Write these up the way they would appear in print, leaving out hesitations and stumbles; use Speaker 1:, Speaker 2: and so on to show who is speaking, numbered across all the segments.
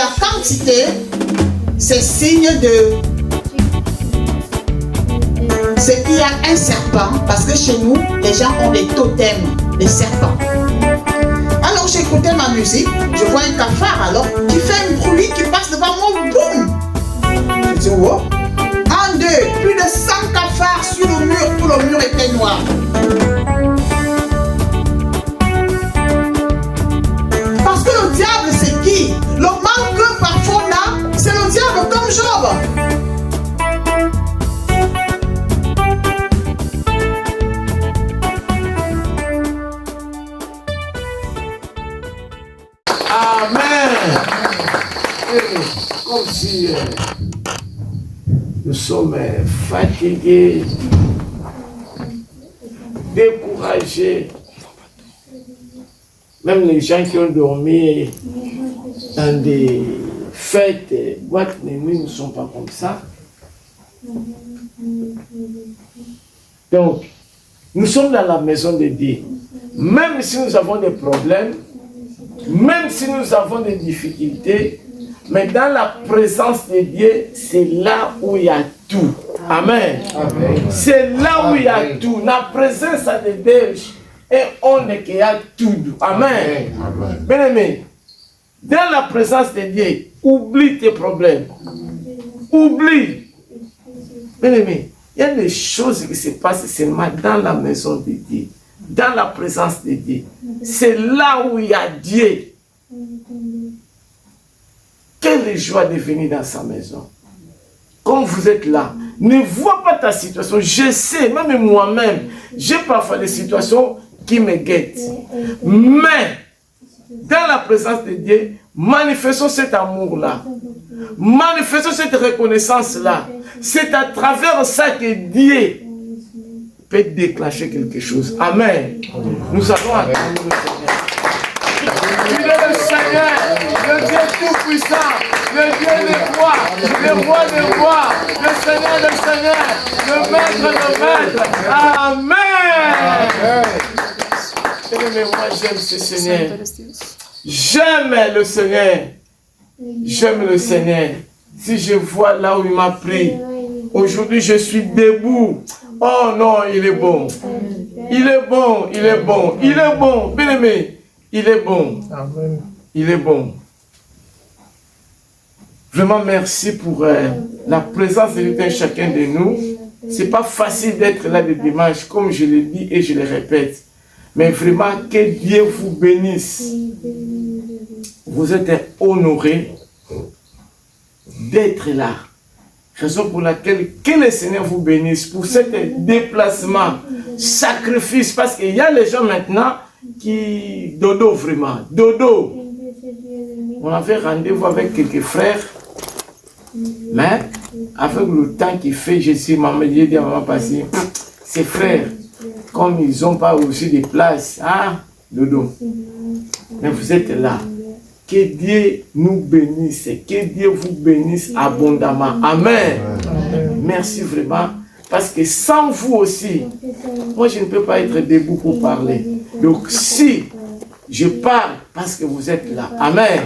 Speaker 1: la quantité, c'est signe de... C'est qu'il y a un serpent, parce que chez nous, les gens ont des totems, des serpents. Alors j'écoutais ma musique, je vois un cafard alors qui fait un bruit qui passe devant moi, boum! Je dis, wow! Un, deux, plus de 100 cafards sur le mur, tout le mur était noir. Parce que le diable, c'est qui? Le mal que parfois là, c'est le diable comme Job.
Speaker 2: Amen. Comme si nous sommes fatigués, découragés. Même les gens qui ont dormi dans des fêtes, boîtes de nuit ne sont pas comme ça. Donc, nous sommes dans la maison de Dieu. Même si nous avons des problèmes, même si nous avons des difficultés, mais dans la présence de Dieu, c'est là où il y a tout. Amen. C'est là où il y a tout. La présence de Dieu est on est qu'il y a tout. Amen. Bien aimé, dans la présence de Dieu, oublie tes problèmes. Oublie. Bien aimé, il y a des choses qui se passent seulement dans la maison de Dieu, dans la présence de Dieu. C'est là où il y a Dieu. Quelle joie de venir dans sa maison. Comme vous êtes là, ne vois pas ta situation. Je sais, même moi-même, j'ai parfois des situations qui me guettent. Mais, dans la présence de Dieu, manifestons cet amour-là. Manifestons cette reconnaissance-là. C'est à travers ça que Dieu peut déclencher quelque chose. Amen. Nous allons attendre le Seigneur. Il est le Seigneur, le Dieu tout-puissant, le Dieu des rois, le roi des rois, le Seigneur, le maître. Amen. Mais moi j'aime ce Seigneur. J'aime le Seigneur. J'aime le Seigneur. Si je vois là où il m'a pris, aujourd'hui je suis debout. Oh non, il est bon. Il est bon, il est bon, il est bon. Bien aimé, il est bon. Il est bon. Vraiment merci pour la présence de chacun de nous. C'est pas facile d'être là le dimanche, comme je le dis et je le répète. Mais vraiment, que Dieu vous bénisse. Vous êtes honorés d'être là. Raison pour laquelle que le Seigneur vous bénisse pour ce déplacement, sacrifice. Parce qu'il y a les gens maintenant qui... Dodo vraiment. Dodo. On avait rendez-vous avec quelques frères. Mais avec le temps qu'il fait, je suis maman, j'ai dit à maman passée, ces frères, comme ils n'ont pas aussi de place, ah, Dodo. Mais vous êtes là. Que Dieu nous bénisse, que Dieu vous bénisse abondamment. Amen. Merci vraiment. Parce que sans vous aussi, moi je ne peux pas être debout pour parler. Donc si je parle parce que vous êtes là. Amen.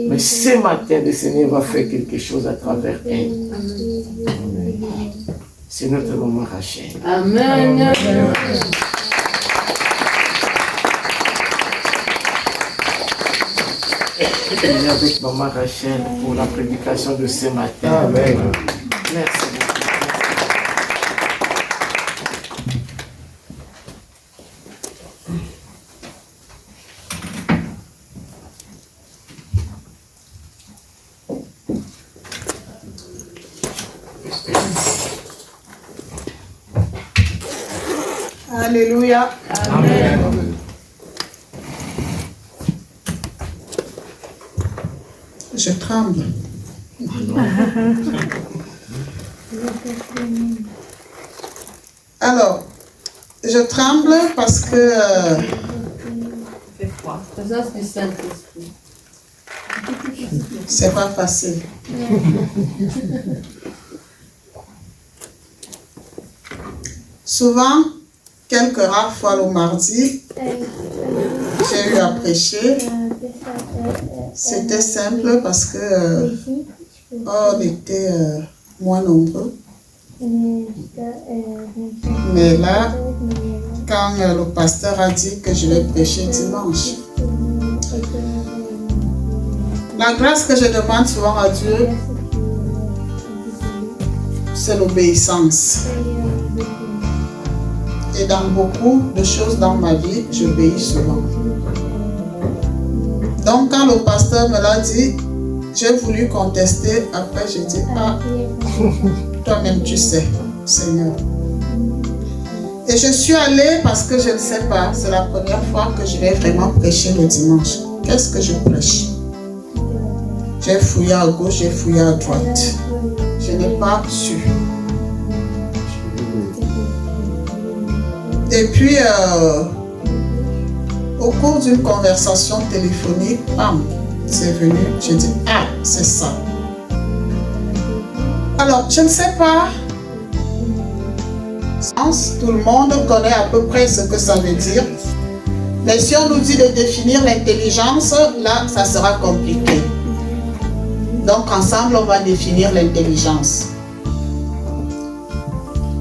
Speaker 2: Mais ce matin, le Seigneur va faire quelque chose à travers elle. C'est notre maman Rachel.
Speaker 3: Amen.
Speaker 2: Et avec maman Rachel pour la prédication de ce matin. Amen. Merci beaucoup.
Speaker 1: Alléluia.
Speaker 2: Amen.
Speaker 1: Je tremble. Alors, je tremble parce que c'est pas facile. Souvent, quelques rares fois le mardi, j'ai eu à prêcher. C'était simple parce que on était moins nombreux. Mais là, quand le pasteur a dit que je vais prêcher dimanche, la grâce que je demande souvent à Dieu, c'est l'obéissance. Et dans beaucoup de choses dans ma vie, j'obéis souvent. Donc quand le pasteur me l'a dit, j'ai voulu contester. Après, j'ai dit, ah, toi-même tu sais, Seigneur. Et je suis allée parce que je ne sais pas, c'est la première fois que je vais vraiment prêcher le dimanche. Qu'est-ce que je prêche? J'ai fouillé à gauche, j'ai fouillé à droite. Je n'ai pas su. Et puis, au cours d'une conversation téléphonique, bam, c'est venu, j'ai dit, ah, c'est ça. Alors, je ne sais pas, tout le monde connaît à peu près ce que ça veut dire. Mais si on nous dit de définir l'intelligence, là, ça sera compliqué. Donc, ensemble, on va définir l'intelligence.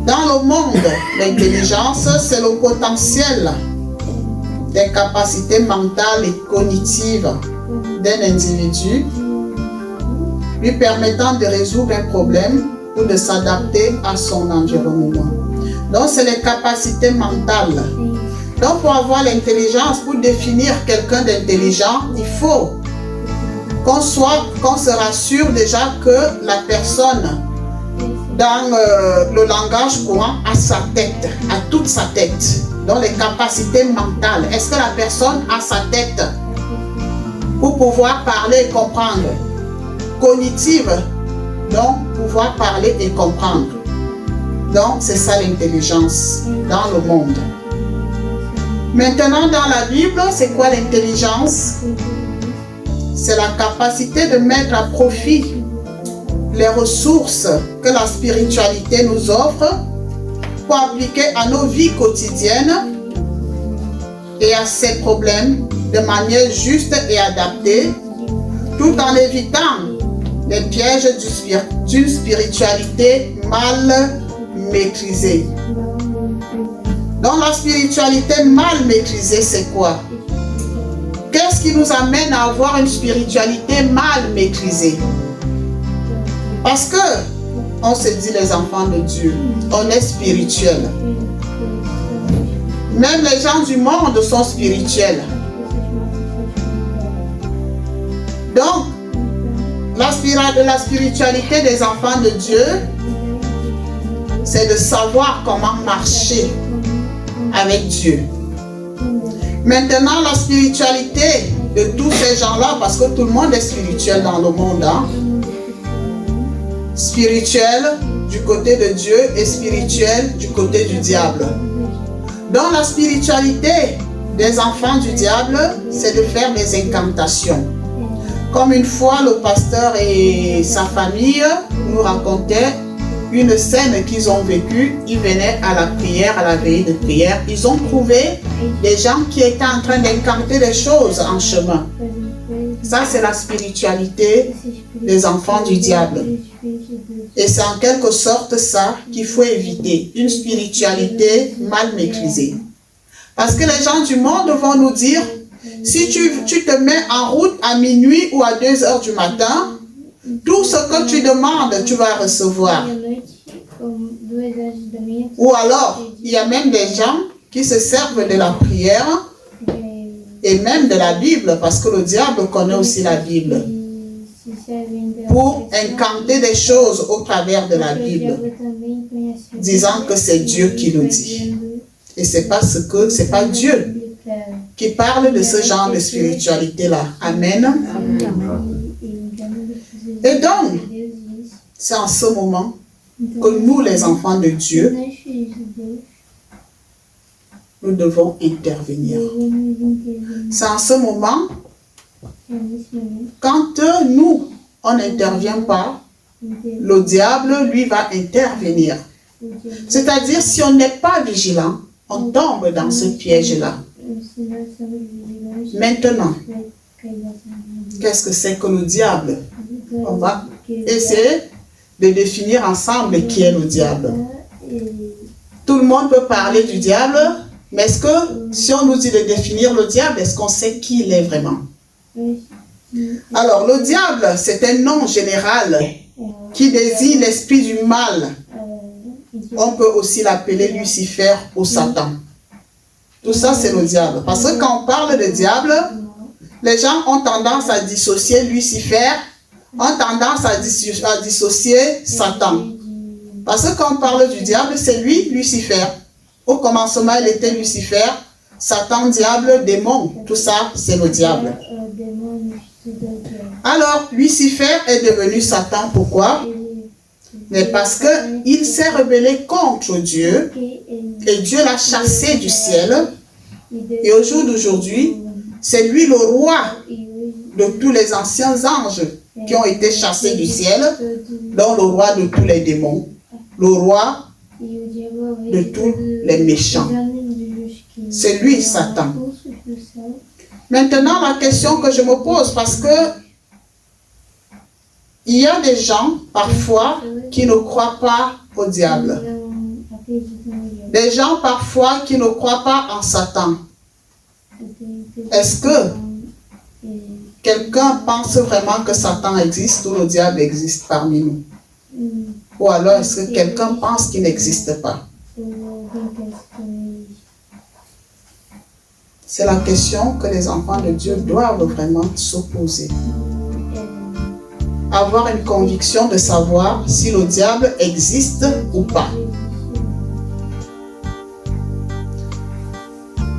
Speaker 1: Dans le monde, l'intelligence, c'est le potentiel des capacités mentales et cognitives d'un individu lui permettant de résoudre un problème ou de s'adapter à son environnement. Donc, c'est les capacités mentales. Donc, pour avoir l'intelligence, pour définir quelqu'un d'intelligent, il faut qu'on se rassure déjà que la personne, dans le langage courant, a sa tête, a toute sa tête. Donc, les capacités mentales. Est-ce que la personne a sa tête pour pouvoir parler et comprendre? Cognitive, donc pouvoir parler et comprendre. Donc, c'est ça l'intelligence dans le monde. Maintenant, dans la Bible, c'est quoi l'intelligence? C'est la capacité de mettre à profit les ressources que la spiritualité nous offre pour appliquer à nos vies quotidiennes et à ces problèmes de manière juste et adaptée, tout en évitant les pièges d'une spiritualité mal maîtrisée. Donc la spiritualité mal maîtrisée, c'est quoi? Qu'est-ce qui nous amène à avoir une spiritualité mal maîtrisée? Parce que on se dit les enfants de Dieu, on est spirituel. Même les gens du monde sont spirituels. Donc, la spiritualité des enfants de Dieu, c'est de savoir comment marcher avec Dieu. Maintenant, la spiritualité de tous ces gens-là, parce que tout le monde est spirituel dans le monde, hein? Spirituel du côté de Dieu et spirituel du côté du diable. Donc la spiritualité des enfants du diable, c'est de faire des incantations. Comme une fois, le pasteur et sa famille nous racontaient une scène qu'ils ont vécue. Ils venaient à la prière, à la veillée de prière. Ils ont trouvé des gens qui étaient en train d'incanter des choses en chemin. Ça, c'est la spiritualité des enfants du diable. Et c'est en quelque sorte ça qu'il faut éviter. Une spiritualité mal maîtrisée. Parce que les gens du monde vont nous dire, si tu te mets en route à minuit ou à 2 heures du matin, tout ce que tu demandes, tu vas recevoir. Ou alors, il y a même des gens qui se servent de la prière et même de la Bible, parce que le diable connaît aussi la Bible, pour incanter des choses au travers de la Bible, disant que c'est Dieu qui le dit. Et c'est pas Dieu qui parle de ce genre de spiritualité-là. Amen. Et donc, c'est en ce moment que nous, les enfants de Dieu, nous devons intervenir. C'est en ce moment, quand nous, on n'intervient pas, le diable, lui, va intervenir. C'est-à-dire, si on n'est pas vigilant, on tombe dans ce piège-là. Maintenant, Qu'est-ce que c'est que le diable? On va essayer de définir ensemble qui est le diable. Tout le monde peut parler du diable, mais est-ce que si on nous dit de définir le diable, est-ce qu'on sait qui il est vraiment? Alors, le diable, c'est un nom général qui désigne l'esprit du mal. On peut aussi l'appeler Lucifer ou Satan. Tout ça, c'est le diable. Parce que quand on parle de diable, les gens ont tendance à dissocier Lucifer, ont tendance à dissocier Satan. Parce que quand on parle du diable, c'est lui, Lucifer. Au commencement, il était Lucifer, Satan, diable, démon. Tout ça, c'est le diable. Alors, Lucifer est devenu Satan. Pourquoi? Mais parce qu'il s'est rebellé contre Dieu et Dieu l'a chassé du ciel. Et au jour d'aujourd'hui, c'est lui le roi de tous les anciens anges qui ont été chassés du ciel, dont le roi de tous les démons, le roi de tous les méchants. C'est lui, Satan. Maintenant, la question que je me pose, parce que il y a des gens, parfois, qui ne croient pas au diable. Des gens, parfois, qui ne croient pas en Satan. Est-ce que quelqu'un pense vraiment que Satan existe ou le diable existe parmi nous? Ou alors, est-ce que quelqu'un pense qu'il n'existe pas? C'est la question que les enfants de Dieu doivent vraiment se poser. Avoir une conviction de savoir si le diable existe ou pas.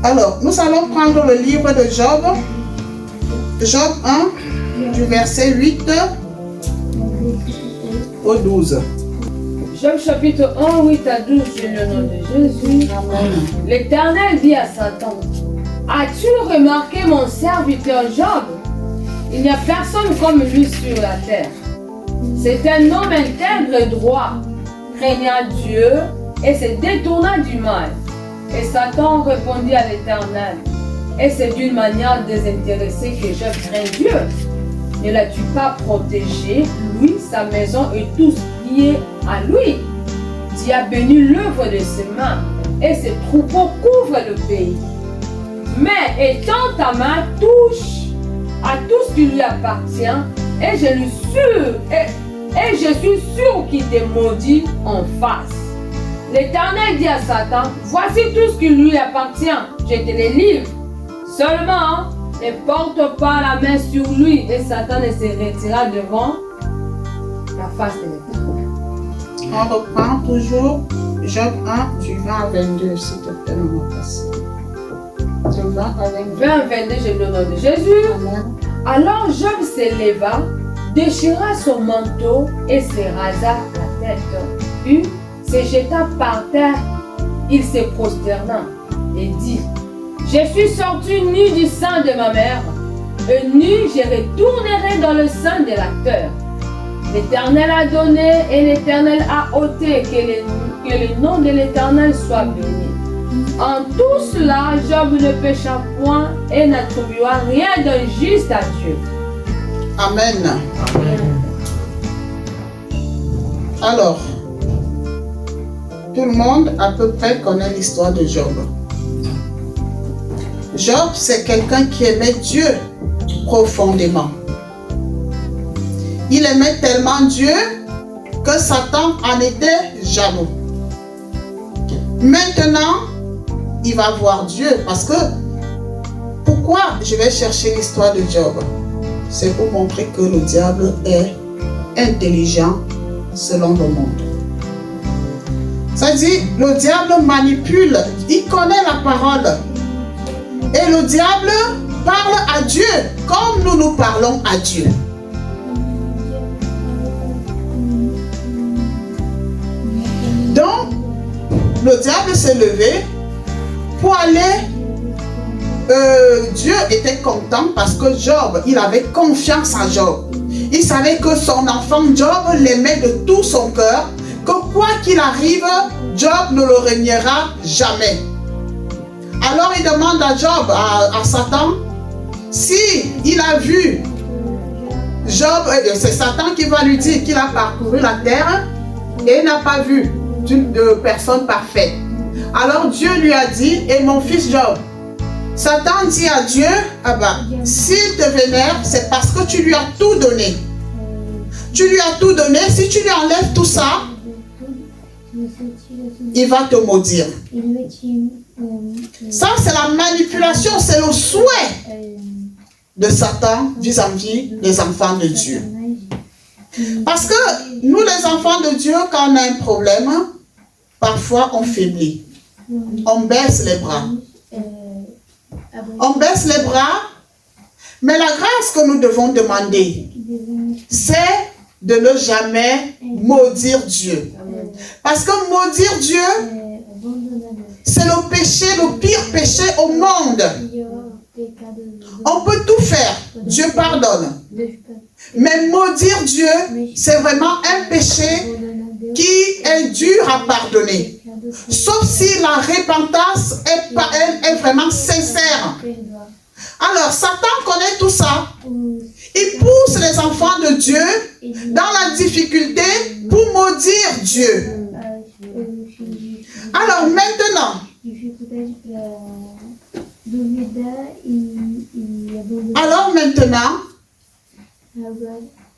Speaker 1: Alors, nous allons prendre le livre de Job, Job 1, du verset 8 au 12.
Speaker 3: Job chapitre 1, 8 à 12, dans le nom de Jésus.
Speaker 1: Amen.
Speaker 3: L'Éternel dit à Satan, as-tu remarqué mon serviteur Job? Il n'y a personne comme lui sur la terre. C'est un homme intègre et droit, craignant Dieu et se détournant du mal. Et Satan répondit à l'Éternel, et c'est d'une manière désintéressée que Job craint Dieu. Ne l'as-tu pas protégé, lui, sa maison et tout ce qui est à lui? Tu as béni l'œuvre de ses mains, et ses troupeaux couvrent le pays. Mais étends ta main, touche à tout ce qui lui appartient, et je suis sûr qu'il te maudit en face. L'Éternel dit à Satan, voici tout ce qui lui appartient, je te le livre. Seulement, ne porte pas la main sur lui, et Satan ne se retira devant la face de l'Éternel.
Speaker 1: On reprend toujours Job 1, du 20 à 22, s'il te plaît, mon passé. De 20 à 22.
Speaker 3: 20 à 22, je le nom de Jésus.
Speaker 1: Amen.
Speaker 3: Alors Job s'éleva, déchira son manteau et se rasa la tête. Puis se jeta par terre, il se prosterna et dit, je suis sorti nu du sein de ma mère, et nu je retournerai dans le sein de la terre. L'Éternel a donné et l'Éternel a ôté, que le nom de l'Éternel soit béni. En tout cela, Job ne pécha point et n'attribua rien d'injuste à Dieu.
Speaker 1: Amen. Alors, tout le monde à peu près connaît l'histoire de Job. Job, c'est quelqu'un qui aimait Dieu profondément. Il aimait tellement Dieu que Satan en était jaloux. Maintenant, il va voir Dieu parce que pourquoi je vais chercher l'histoire de Job? C'est pour montrer que le diable est intelligent selon le monde. Ça dit, le diable manipule, il connaît la parole. Et le diable parle à Dieu comme nous parlons à Dieu. Donc, le diable s'est levé pour aller. Dieu était content parce que Job, il avait confiance en Job. Il savait que son enfant Job l'aimait de tout son cœur, que quoi qu'il arrive, Job ne le reniera jamais. Alors il demande à Job, à Satan, Si il a vu Job, c'est Satan qui va lui dire qu'il a parcouru la terre et n'a pas vu de personne parfaite. Alors Dieu lui a dit, et mon fils Job, Satan dit à Dieu, ah ben, s'il te vénère, c'est parce que tu lui as tout donné. Tu lui as tout donné, si tu lui enlèves tout ça, il va te maudire. Ça, c'est la manipulation, c'est le souhait de Satan vis-à-vis des enfants de Dieu. Parce que nous, les enfants de Dieu, quand on a un problème, parfois on faiblit. On baisse les bras. On baisse les bras, mais la grâce que nous devons demander, c'est de ne jamais maudire Dieu. Parce que maudire Dieu, c'est le péché, le pire péché au monde. On peut tout faire, Dieu pardonne. Mais maudire Dieu, c'est vraiment un péché qui est dur à pardonner. Sauf si la repentance est vraiment sincère. Alors, Satan connaît tout ça. Il pousse les enfants de Dieu dans la difficulté pour maudire Dieu. Alors maintenant,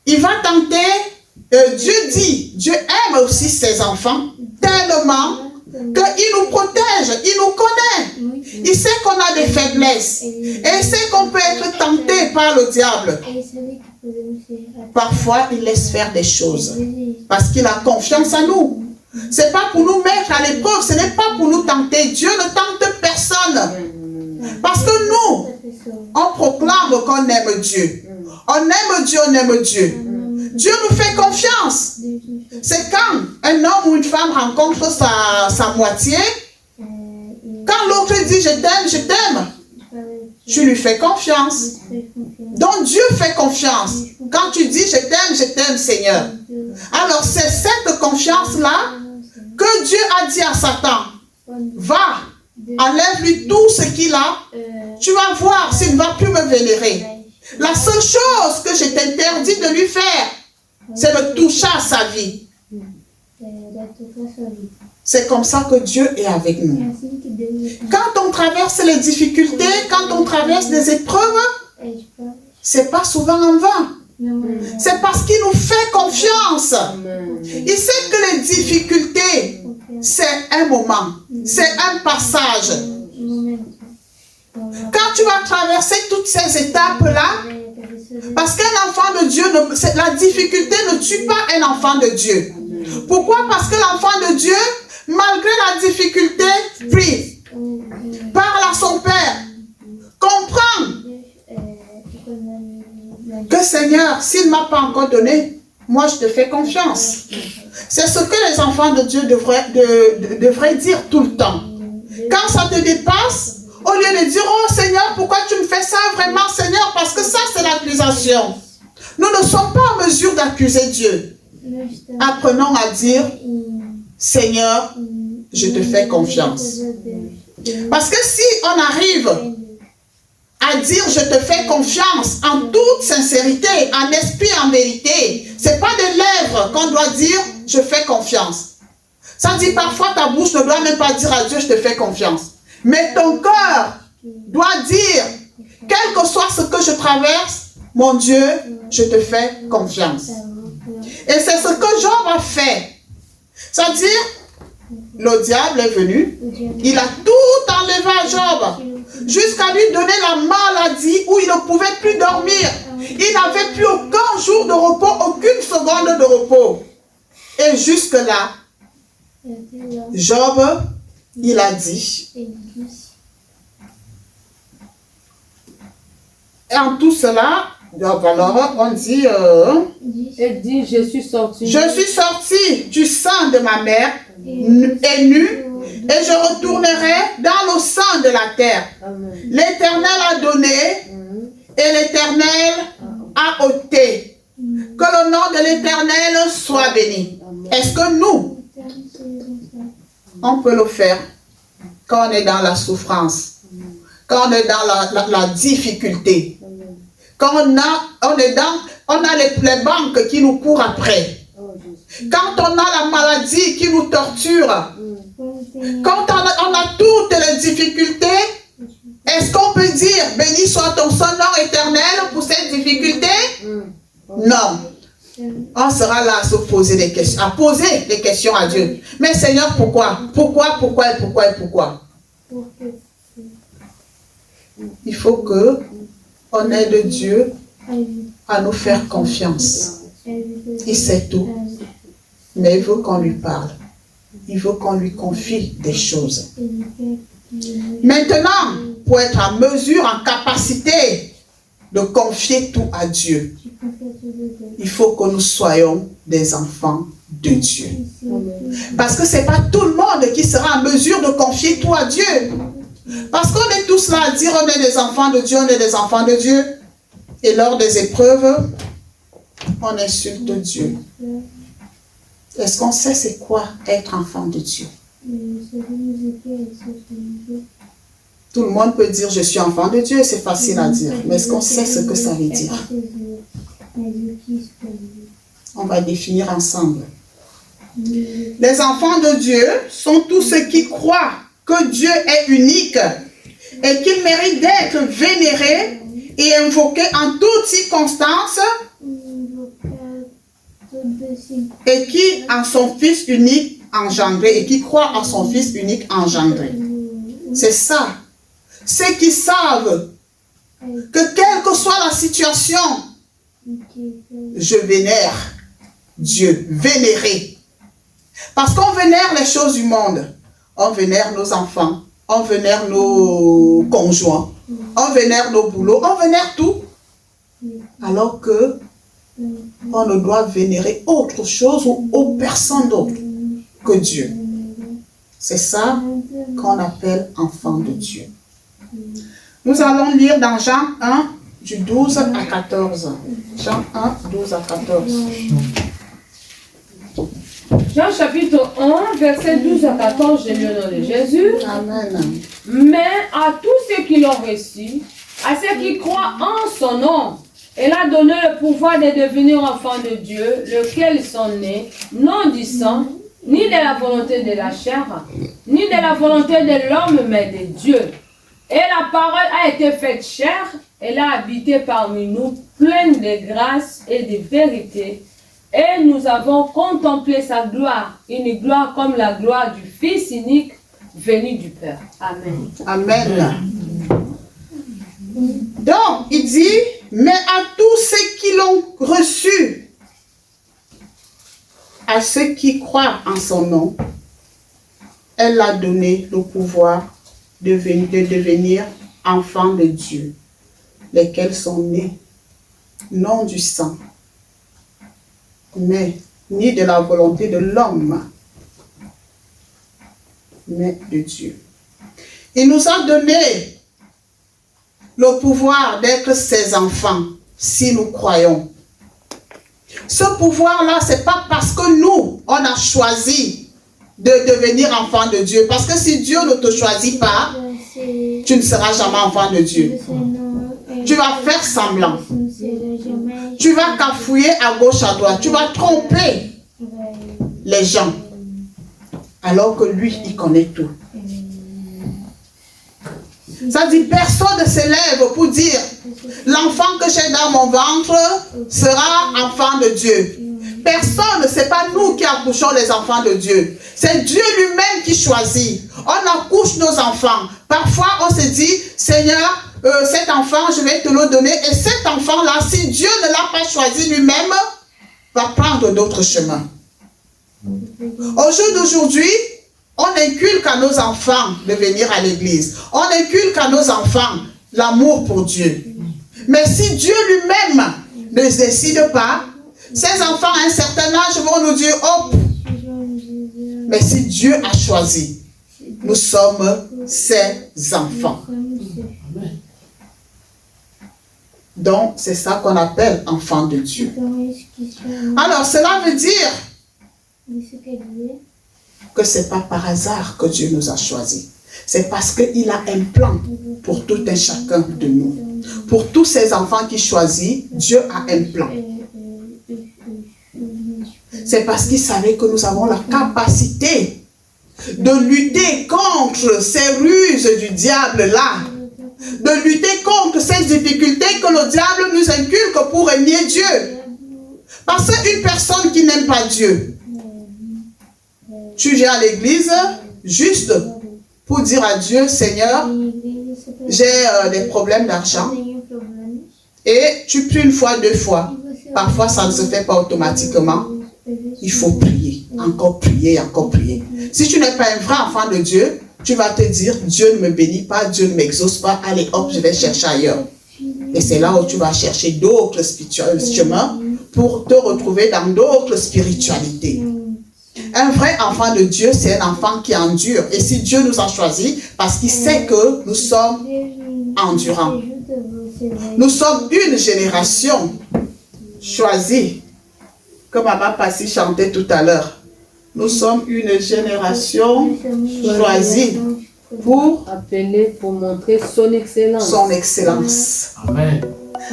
Speaker 1: il va tenter, Dieu dit, Dieu aime aussi ses enfants tellement qu'il nous protège, il nous connaît. Il sait qu'on a des faiblesses et il sait qu'on peut être tenté par le diable. Parfois, il laisse faire des choses parce qu'il a confiance en nous. Ce n'est pas pour nous mettre à l'épreuve, ce n'est pas pour nous tenter. Dieu ne tente personne. Parce que nous, on proclame qu'on aime Dieu. On aime Dieu, on aime Dieu. Dieu nous fait confiance. C'est quand un homme ou une femme rencontre sa moitié, quand l'autre dit je t'aime, tu lui fais confiance. Donc Dieu fait confiance. Quand tu dis je t'aime Seigneur. Alors c'est cette confiance-là que Dieu a dit à Satan, va, enlève-lui tout ce qu'il a, tu vas voir s'il ne va plus me vénérer. La seule chose que je t'interdis de lui faire, c'est de toucher à sa vie. C'est comme ça que Dieu est avec nous. Quand on traverse les difficultés, quand on traverse des épreuves, c'est pas souvent en vain. C'est parce qu'il nous fait confiance. Il sait que les difficultés, c'est un moment, c'est un passage. Quand tu vas traverser toutes ces étapes-là, parce qu'un enfant de Dieu, la difficulté ne tue pas un enfant de Dieu. Pourquoi? Parce que l'enfant de Dieu, malgré la difficulté, prie, parle à son Père, comprend que Seigneur, s'il ne m'a pas encore donné, moi je te fais confiance. C'est ce que les enfants de Dieu devraient dire tout le temps. Quand ça te dépasse, au lieu de dire, oh Seigneur, pourquoi tu me fais ça vraiment Seigneur? Parce que ça c'est l'accusation. Nous ne sommes pas en mesure d'accuser Dieu. Apprenons à dire, Seigneur, je te fais confiance. Parce que si on arrive à dire je te fais confiance en toute sincérité, en esprit, en vérité, ce n'est pas des lèvres qu'on doit dire je fais confiance. Ça dit parfois ta bouche ne doit même pas dire à Dieu je te fais confiance. Mais ton cœur doit dire, quel que soit ce que je traverse, mon Dieu, je te fais confiance. Et c'est ce que Job a fait. C'est-à-dire, le diable est venu, il a tout enlevé à Job, jusqu'à lui donner la maladie où il ne pouvait plus dormir. Il n'avait plus aucun jour de repos, aucune seconde de repos. Et jusque-là, Job, il a dit, et en tout cela, donc alors on dit,
Speaker 3: et dit, je suis sorti
Speaker 1: du sein de ma mère, et nu, et je retournerai dans le sein de la terre. L'Éternel a donné, et l'Éternel a ôté. Que le nom de l'Éternel soit béni. Est-ce que nous, on peut le faire quand on est dans la souffrance, quand on est dans la difficulté? quand on a les banques qui nous courent après. Quand on a la maladie qui nous torture. Quand on a toutes les difficultés, est-ce qu'on peut dire béni soit ton nom éternel pour cette difficulté? Non. On sera là à se poser des questions, à poser des questions à Dieu. Mais Seigneur, pourquoi? Pourquoi? Il faut que on aide Dieu à nous faire confiance. Il sait tout. Mais il veut qu'on lui parle. Il veut qu'on lui confie des choses. Maintenant, pour être en mesure, en capacité de confier tout à Dieu, il faut que nous soyons des enfants de Dieu. Parce que ce n'est pas tout le monde qui sera en mesure de confier tout à Dieu. Parce qu'on est tous là à dire on est des enfants de Dieu, on est des enfants de Dieu. Et lors des épreuves, on insulte Dieu. Est-ce qu'on sait c'est quoi être enfant de Dieu? Tout le monde peut dire je suis enfant de Dieu, c'est facile à dire. Mais est-ce qu'on sait ce que ça veut dire? On va définir ensemble. Les enfants de Dieu sont tous ceux qui croient que Dieu est unique et qu'il mérite d'être vénéré et invoqué en toutes circonstances et qui en son Fils unique engendré et qui croit en son Fils unique engendré. C'est ça. Ceux qui savent que quelle que soit la situation, je vénère Dieu, vénérer. Parce qu'on vénère les choses du monde. On vénère nos enfants, on vénère nos conjoints, on vénère nos boulots, on vénère tout. Alors que on ne doit vénérer autre chose ou personne d'autre que Dieu. C'est ça qu'on appelle enfant de Dieu. Nous allons lire dans Jean 1, du 12 à 14. Jean 1, 12 à 14.
Speaker 3: Jean chapitre 1, verset 12 à 14, je lis au nom de Jésus.
Speaker 1: Amen.
Speaker 3: Mais à tous ceux qui l'ont reçu, à ceux qui croient en son nom, elle a donné le pouvoir de devenir enfants de Dieu, lesquels sont nés, non du sang, ni de la volonté de la chair, ni de la volonté de l'homme, mais de Dieu. Et la parole a été faite chair, elle a habité parmi nous, pleine de grâce et de vérité. Et nous avons contemplé sa gloire, une gloire comme la gloire du Fils unique venu du Père. Amen.
Speaker 1: Amen. Donc, il dit, mais à tous ceux qui l'ont reçu, à ceux qui croient en son nom, elle a donné le pouvoir de devenir enfants de Dieu, lesquels sont nés, non du sang, mais ni de la volonté de l'homme, mais de Dieu. Il nous a donné le pouvoir d'être ses enfants, si nous croyons. Ce pouvoir-là, ce n'est pas parce que nous, on a choisi de devenir enfant de Dieu. Parce que si Dieu ne te choisit pas, tu ne seras jamais enfant de Dieu. Tu vas faire semblant. Tu vas cafouiller à gauche, à droite. Tu vas tromper les gens. Alors que lui, il connaît tout. Ça dit, personne ne s'élève pour dire, l'enfant que j'ai dans mon ventre sera enfant de Dieu. Personne, ce n'est pas nous qui accouchons les enfants de Dieu. C'est Dieu lui-même qui choisit. On accouche nos enfants. Parfois, on se dit, Seigneur, cet enfant, je vais te le donner. Et cet enfant-là, si Dieu ne l'a pas choisi lui-même, va prendre d'autres chemins. Au jour d'aujourd'hui, on inculque à nos enfants de venir à l'église. On inculque à nos enfants l'amour pour Dieu. Mais si Dieu lui-même ne décide pas, ces enfants à un certain âge vont nous dire, oh, mais si Dieu a choisi, nous sommes ses enfants. Donc, c'est ça qu'on appelle enfant de Dieu. Alors, cela veut dire que ce n'est pas par hasard que Dieu nous a choisis. C'est parce qu'il a un plan pour tout un chacun de nous. Pour tous ces enfants qui choisissent, Dieu a un plan. C'est parce qu'il savait que nous avons la capacité de lutter contre ces ruses du diable là, de lutter contre ces difficultés que le diable nous inculque pour renier Dieu. Parce qu'une personne qui n'aime pas Dieu, tu viens à l'église juste pour dire à Dieu, Seigneur, j'ai des problèmes d'argent, et tu pries une fois, deux fois. Parfois, ça ne se fait pas automatiquement. Il faut prier, encore prier, encore prier. Si tu n'es pas un vrai enfant de Dieu, tu vas te dire, Dieu ne me bénit pas, Dieu ne m'exauce pas, allez hop, je vais chercher ailleurs. Et c'est là où tu vas chercher d'autres chemins pour te retrouver dans d'autres spiritualités. Un vrai enfant de Dieu, c'est un enfant qui endure. Et si Dieu nous a choisis, parce qu'il sait que nous sommes endurants. Nous sommes une génération choisie. Comme Maman Passy chantait tout à l'heure. Nous sommes une génération choisie pour
Speaker 3: appeler, pour montrer son excellence.
Speaker 1: Son excellence.
Speaker 2: Amen.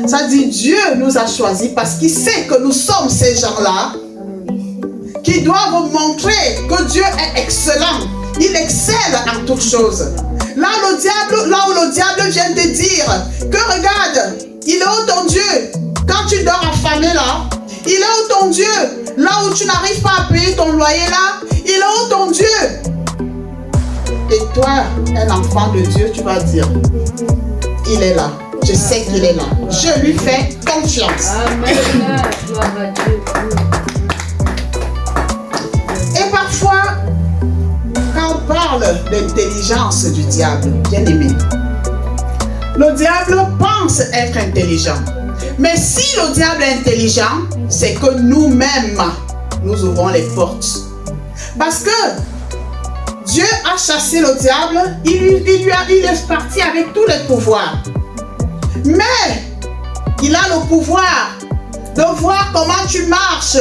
Speaker 1: Ça dit Dieu nous a choisis parce qu'il sait que nous sommes ces gens-là qui doivent montrer que Dieu est excellent. Il excelle en toutes choses. Là où le diable vient te dire que regarde, il est où ton Dieu? Quand tu dors affamé là, il est où ton Dieu? Là où tu n'arrives pas à payer ton loyer là, il est où ton Dieu? Et toi, un enfant de Dieu, tu vas dire, il est là. Je sais qu'il est là. Je lui fais confiance.
Speaker 3: Amen. Gloire à Dieu.
Speaker 1: Et parfois, quand on parle d'intelligence du diable, bien aimé, le diable pense être intelligent. Mais si le diable est intelligent, c'est que nous-mêmes, nous ouvrons les portes. Parce que Dieu a chassé le diable, il est parti avec tous les pouvoirs. Mais il a le pouvoir de voir comment tu marches.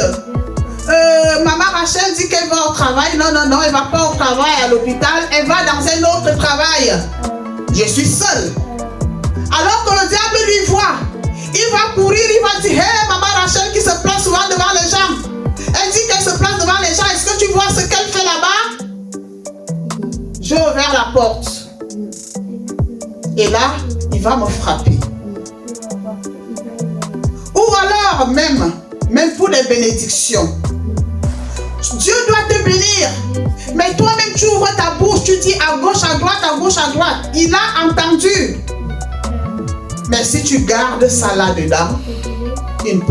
Speaker 1: Maman Rachel dit qu'elle va au travail. Non, elle ne va pas au travail à l'hôpital. Elle va dans un autre travail. Je suis seule. Alors que le diable lui voit, il va courir, il va dire, hey, Maman Rachel qui se place souvent devant les gens. Elle dit qu'elle se place devant les gens. Est-ce que tu vois ce qu'elle fait là-bas? Je vais ouvrir la porte. Et là, il va me frapper. Ou alors même pour les bénédictions. Dieu doit te bénir. Mais toi-même, tu ouvres ta bouche, tu dis à gauche, à droite, à gauche, à droite. Il a entendu. Mais si tu gardes ça là-dedans, il ne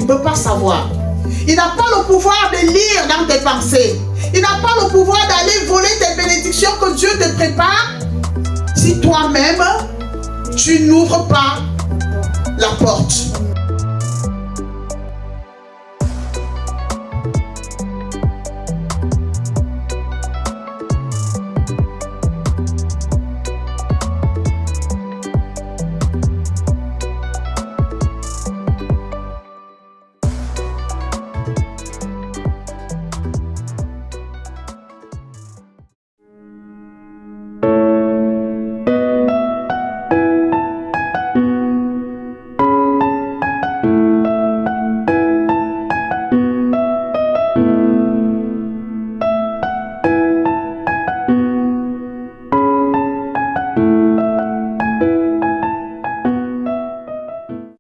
Speaker 1: peut pas savoir. Il n'a pas le pouvoir de lire dans tes pensées. Il n'a pas le pouvoir d'aller voler tes bénédictions que Dieu te prépare si toi-même, tu n'ouvres pas la porte.